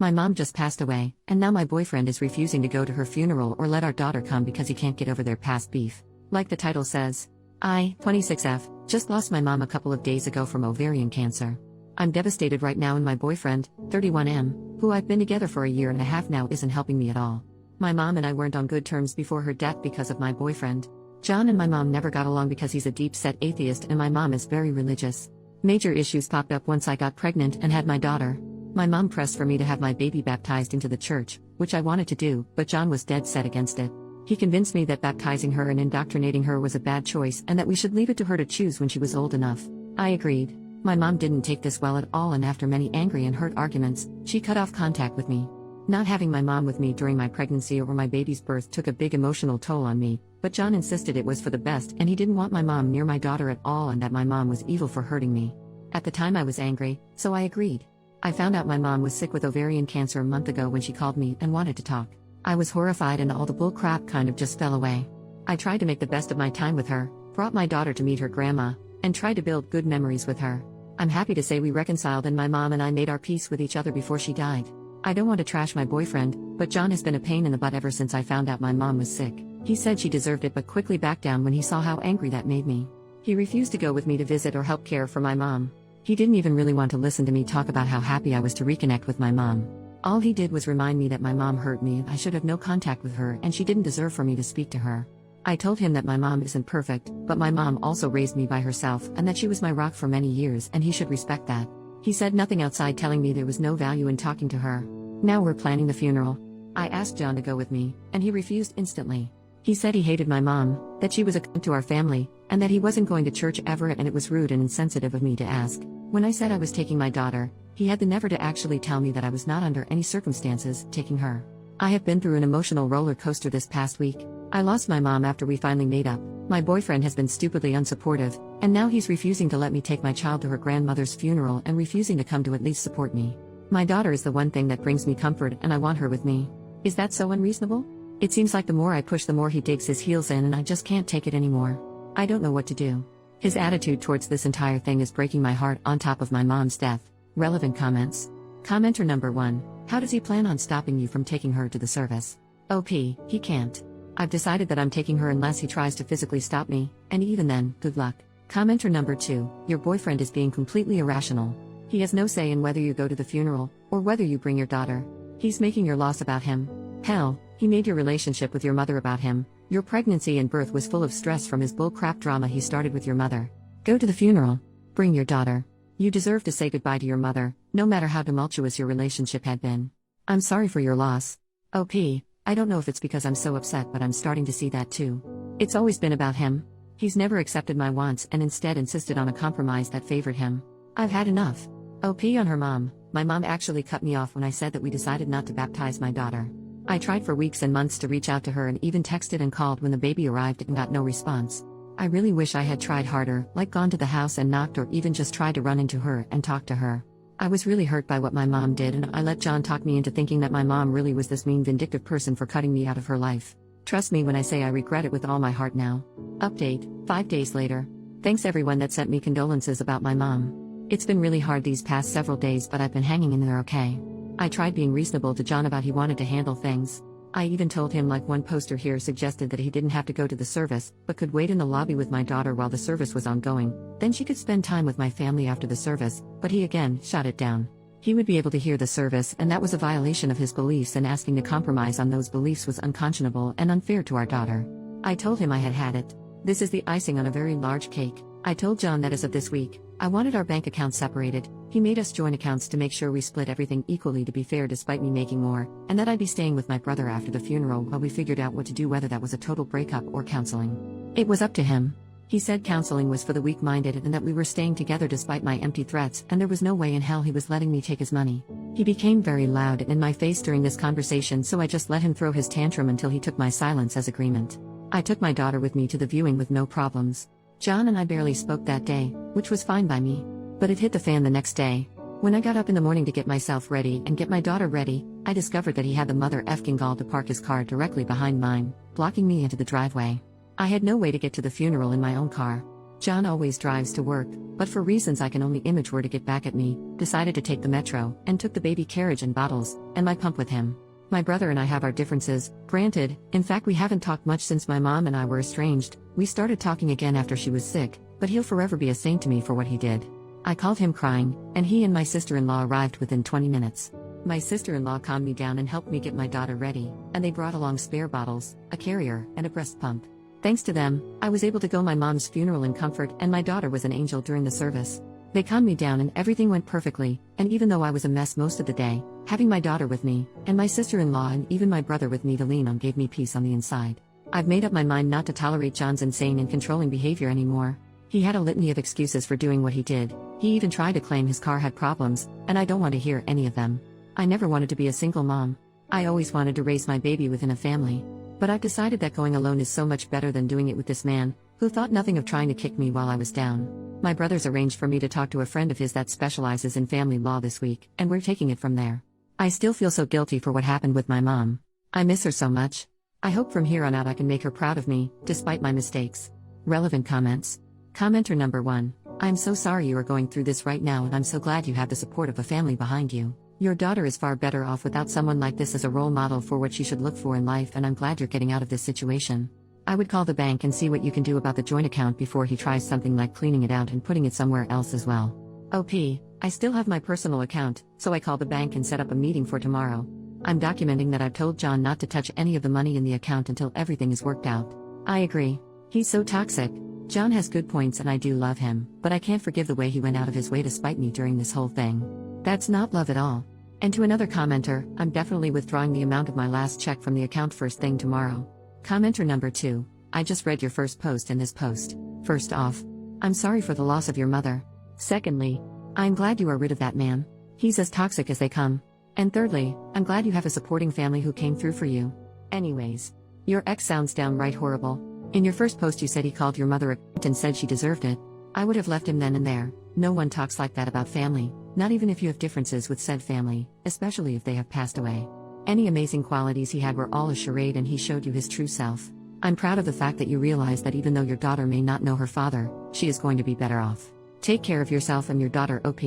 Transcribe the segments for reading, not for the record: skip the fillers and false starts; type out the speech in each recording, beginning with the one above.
My mom just passed away, and now my boyfriend is refusing to go to her funeral or let our daughter come because he can't get over their past beef. Like the title says, I, 26F, just lost my mom a couple of days ago from ovarian cancer. I'm devastated right now, and my boyfriend, 31M, who I've been together for a year and a half now, isn't helping me at all. My mom and I weren't on good terms before her death because of my boyfriend. John and my mom never got along because he's a deep-set atheist and my mom is very religious. Major issues popped up once I got pregnant and had my daughter. My mom pressed for me to have my baby baptized into the church, which I wanted to do, but John was dead set against it. He convinced me that baptizing her and indoctrinating her was a bad choice and that we should leave it to her to choose when she was old enough. I agreed. My mom didn't take this well at all, and after many angry and hurt arguments, she cut off contact with me. Not having my mom with me during my pregnancy or my baby's birth took a big emotional toll on me, but John insisted it was for the best and he didn't want my mom near my daughter at all and that my mom was evil for hurting me. At the time I was angry, so I agreed. I found out my mom was sick with ovarian cancer a month ago when she called me and wanted to talk. I was horrified and all the bull crap kind of just fell away. I tried to make the best of my time with her, brought my daughter to meet her grandma, and tried to build good memories with her. I'm happy to say we reconciled and my mom and I made our peace with each other before she died. I don't want to trash my boyfriend, but John has been a pain in the butt ever since I found out my mom was sick. He said she deserved it but quickly backed down when he saw how angry that made me. He refused to go with me to visit or help care for my mom. He didn't even really want to listen to me talk about how happy I was to reconnect with my mom. All he did was remind me that my mom hurt me and I should have no contact with her and she didn't deserve for me to speak to her. I told him that my mom isn't perfect, but my mom also raised me by herself and that she was my rock for many years and he should respect that. He said nothing outside telling me there was no value in talking to her. Now we're planning the funeral. I asked John to go with me, and he refused instantly. He said he hated my mom, that she was a cunt to our family, and that he wasn't going to church ever and it was rude and insensitive of me to ask. When I said I was taking my daughter, he had the nerve to actually tell me that I was not under any circumstances taking her. I have been through an emotional roller coaster this past week. I lost my mom after we finally made up. My boyfriend has been stupidly unsupportive, and now he's refusing to let me take my child to her grandmother's funeral and refusing to come to at least support me. My daughter is the one thing that brings me comfort and I want her with me. Is that so unreasonable? It seems like the more I push the more he digs his heels in and I just can't take it anymore. I don't know what to do. His attitude towards this entire thing is breaking my heart on top of my mom's death. Relevant comments. Commenter number 1. How does he plan on stopping you from taking her to the service? OP, he can't. I've decided that I'm taking her unless he tries to physically stop me, and even then, good luck. Commenter number 2. Your boyfriend is being completely irrational. He has no say in whether you go to the funeral, or whether you bring your daughter. He's making your loss about him. Hell, he made your relationship with your mother about him. Your pregnancy and birth was full of stress from his bullcrap drama he started with your mother. Go to the funeral. Bring your daughter. You deserve to say goodbye to your mother, no matter how tumultuous your relationship had been. I'm sorry for your loss. OP, I don't know if it's because I'm so upset, but I'm starting to see that too. It's always been about him. He's never accepted my wants and instead insisted on a compromise that favored him. I've had enough. OP on her mom. My mom actually cut me off when I said that we decided not to baptize my daughter. I tried for weeks and months to reach out to her and even texted and called when the baby arrived and got no response. I really wish I had tried harder, like gone to the house and knocked or even just tried to run into her and talk to her. I was really hurt by what my mom did and I let John talk me into thinking that my mom really was this mean, vindictive person for cutting me out of her life. Trust me when I say I regret it with all my heart now. Update, 5 days later. Thanks everyone that sent me condolences about my mom. It's been really hard these past several days, but I've been hanging in there okay. I tried being reasonable to John about he wanted to handle things. I even told him, like one poster here suggested, that he didn't have to go to the service, but could wait in the lobby with my daughter while the service was ongoing, then she could spend time with my family after the service, but he again shot it down. He would be able to hear the service and that was a violation of his beliefs, and asking to compromise on those beliefs was unconscionable and unfair to our daughter. I told him I had had it. This is the icing on a very large cake. I told John that as of this week, I wanted our bank accounts separated. He made us join accounts to make sure we split everything equally to be fair despite me making more, and that I'd be staying with my brother after the funeral while we figured out what to do, whether that was a total breakup or counseling. It was up to him. He said counseling was for the weak-minded and that we were staying together despite my empty threats, and there was no way in hell he was letting me take his money. He became very loud and in my face during this conversation, so I just let him throw his tantrum until he took my silence as agreement. I took my daughter with me to the viewing with no problems. John and I barely spoke that day, which was fine by me. But it hit the fan the next day. When I got up in the morning to get myself ready and get my daughter ready, I discovered that he had the mother effing gall to park his car directly behind mine, blocking me into the driveway. I had no way to get to the funeral in my own car. John always drives to work, but for reasons I can only image were to get back at me, decided to take the metro, and took the baby carriage and bottles, and my pump with him. My brother and I have our differences, granted, in fact we haven't talked much since my mom and I were estranged. We started talking again after she was sick, but he'll forever be a saint to me for what he did. I called him crying, and he and my sister-in-law arrived within 20 minutes. My sister-in-law calmed me down and helped me get my daughter ready, and they brought along spare bottles, a carrier, and a breast pump. Thanks to them, I was able to go my mom's funeral in comfort, and my daughter was an angel during the service. They calmed me down and everything went perfectly, and even though I was a mess most of the day, having my daughter with me, and my sister-in-law and even my brother with me to lean on gave me peace on the inside. I've made up my mind not to tolerate John's insane and controlling behavior anymore. He had a litany of excuses for doing what he did. He even tried to claim his car had problems, and I don't want to hear any of them. I never wanted to be a single mom. I always wanted to raise my baby within a family. But I've decided that going alone is so much better than doing it with this man, who thought nothing of trying to kick me while I was down. My brother's arranged for me to talk to a friend of his that specializes in family law this week, and we're taking it from there. I still feel so guilty for what happened with my mom. I miss her so much. I hope from here on out I can make her proud of me, despite my mistakes. Relevant comments. Commenter number 1. I'm so sorry you are going through this right now, and I'm so glad you have the support of a family behind you. Your daughter is far better off without someone like this as a role model for what she should look for in life, and I'm glad you're getting out of this situation. I would call the bank and see what you can do about the joint account before he tries something like cleaning it out and putting it somewhere else as well. OP, I still have my personal account, so I called the bank and set up a meeting for tomorrow. I'm documenting that I've told John not to touch any of the money in the account until everything is worked out. I agree. He's so toxic. John has good points and I do love him, but I can't forgive the way he went out of his way to spite me during this whole thing. That's not love at all. And to another commenter, I'm definitely withdrawing the amount of my last check from the account first thing tomorrow. Commenter number 2, I just read your first post in this post. First off, I'm sorry for the loss of your mother. Secondly, I'm glad you are rid of that man. He's as toxic as they come. And thirdly, I'm glad you have a supporting family who came through for you. Anyways, your ex sounds downright horrible. In your first post you said he called your mother a cunt and said she deserved it. I would have left him then and there. No one talks like that about family, not even if you have differences with said family, especially if they have passed away. Any amazing qualities he had were all a charade and he showed you his true self. I'm proud of the fact that you realize that even though your daughter may not know her father, she is going to be better off. Take care of yourself and your daughter, OP.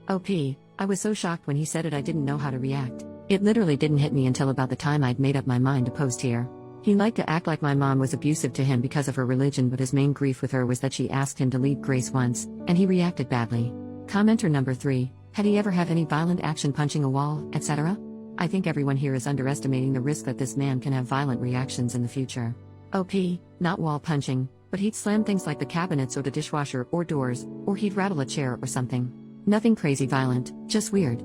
OP, I was so shocked when he said it I didn't know how to react. It literally didn't hit me until about the time I'd made up my mind to post here. He liked to act like my mom was abusive to him because of her religion, but his main grief with her was that she asked him to leave Grace once, and he reacted badly. Commenter number 3, had he ever had any violent action, punching a wall, etc.? I think everyone here is underestimating the risk that this man can have violent reactions in the future. OP, not wall punching, but he'd slam things like the cabinets or the dishwasher or doors, or he'd rattle a chair or something. Nothing crazy violent, just weird.